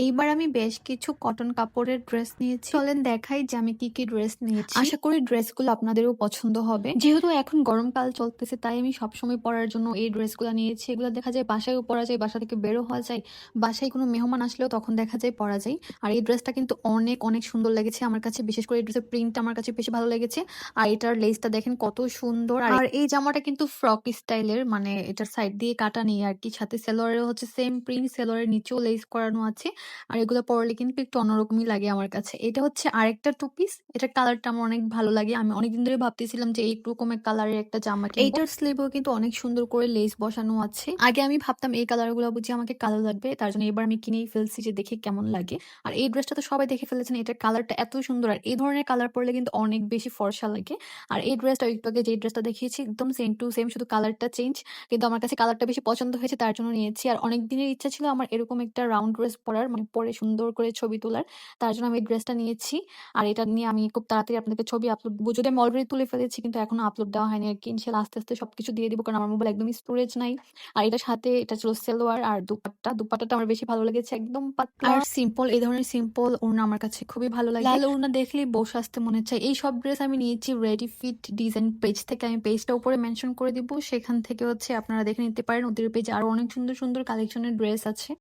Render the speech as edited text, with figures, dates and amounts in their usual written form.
এইবার আমি বেশ কিছু কটন কাপড়ের ড্রেস নিয়েছি। চলেন দেখাই যে আমি কি কি ড্রেস নিয়েছি। আশা করি ড্রেসগুলো আপনাদেরও পছন্দ হবে। যেহেতু এখন গরমকাল চলতেছে তাই আমি সবসময় পরার জন্য এই ড্রেসগুলো নিয়েছি। এগুলো দেখা যায় বাসায়ও পরা যায়, বাসা থেকে বেরো হওয়া যায়, বাসায় কোনো মেহমান আসলেও তখন দেখা যায় পরা যায়। আর এই ড্রেসটা কিন্তু অনেক অনেক সুন্দর লেগেছে আমার কাছে। বিশেষ করে এই ড্রেসের প্রিন্টটা আমার কাছে বেশি ভালো লেগেছে। আর এটার লেসটা দেখেন কত সুন্দর। আর এই জামাটা কিন্তু ফ্রক স্টাইলের, মানে এটার সাইড দিয়ে কাটা নেই আর কি। সাথে সেলোয়ারেও হচ্ছে সেম প্রিন্ট, সেলোয়ারের নিচেও লেস করানো আছে। আর এগুলো পরলে কিন্তু একটু অন্যরকমই লাগে আমার কাছে। এটা হচ্ছে আরেকটা টু পিস। এটার কালারটা আমার অনেক ভালো লাগে। আমি অনেকদিন ধরে ভাবতেছিলাম যে এইরকমের কালারের একটা জামা কিনবো। এইটার স্লিভেও কিন্তু অনেক সুন্দর করে লেস বসানো আছে। আগে আমি ভাবতাম এই কালারগুলো বুঝি আমাকে কালো লাগবে, তার জন্য এবার আমি কিনেই ফেলছি যে দেখি কেমন লাগে। আর এই ড্রেসটা তো সবাই দেখে ফেলেছেন, এটার কালারটা এত সুন্দর। আর এই ধরনের কালার পরলে কিন্তু অনেক বেশি ফর্সা লাগে। আর এই ড্রেসটা একটু আগে যে ড্রেসটা দেখিয়েছি একদম সেম টু সেম, শুধু কালারটা চেঞ্জ। কিন্তু আমার কাছে কালারটা বেশি পছন্দ হয়েছে, তার জন্য নিয়েছি। আর অনেক দিনের ইচ্ছা ছিল আমার এরকম একটা রাউন্ড ড্রেস পরার, মানে পরে সুন্দর করে ছবি তোলার। তার জন্য আমি এই ড্রেসটা নিয়েছি। আর এটা নিয়ে আমি খুব তাড়াতাড়ি আপনাদেরকে ছবি আপলোড দেবো। যদি আমি অলরেডি তুলে ফেলেছি কিন্তু এখনো আপলোড দেওয়া হয়নি আর কি। ইনশাল্লাহ আস্তে আস্তে সবকিছু দিয়ে দিব, কারণ আমার মোবাইল একদমই স্টোরেজ নাই। আর এটার সাথে এটা ছিল সেলোয়ার আর দুপাট্টাটা আমার বেশি ভালো লেগেছে, একদম পাতলা আর সিম্পল। এই ধরনের সিম্পল ওড়না আমার কাছে খুবই ভালো লাগে। লাল ওড়না দেখলেই বসে আসতে মনে চায়। এই সব ড্রেস আমি নিয়েছি রেডি ফিট ডিজাইন পেজ থেকে। আমি পেজটা উপরে মেনশন করে দিব, সেখান থেকে হচ্ছে আপনারা দেখে নিতে পারেন। ওদের পেজে আরো অনেক সুন্দর সুন্দর কালেকশনের ড্রেস আছে।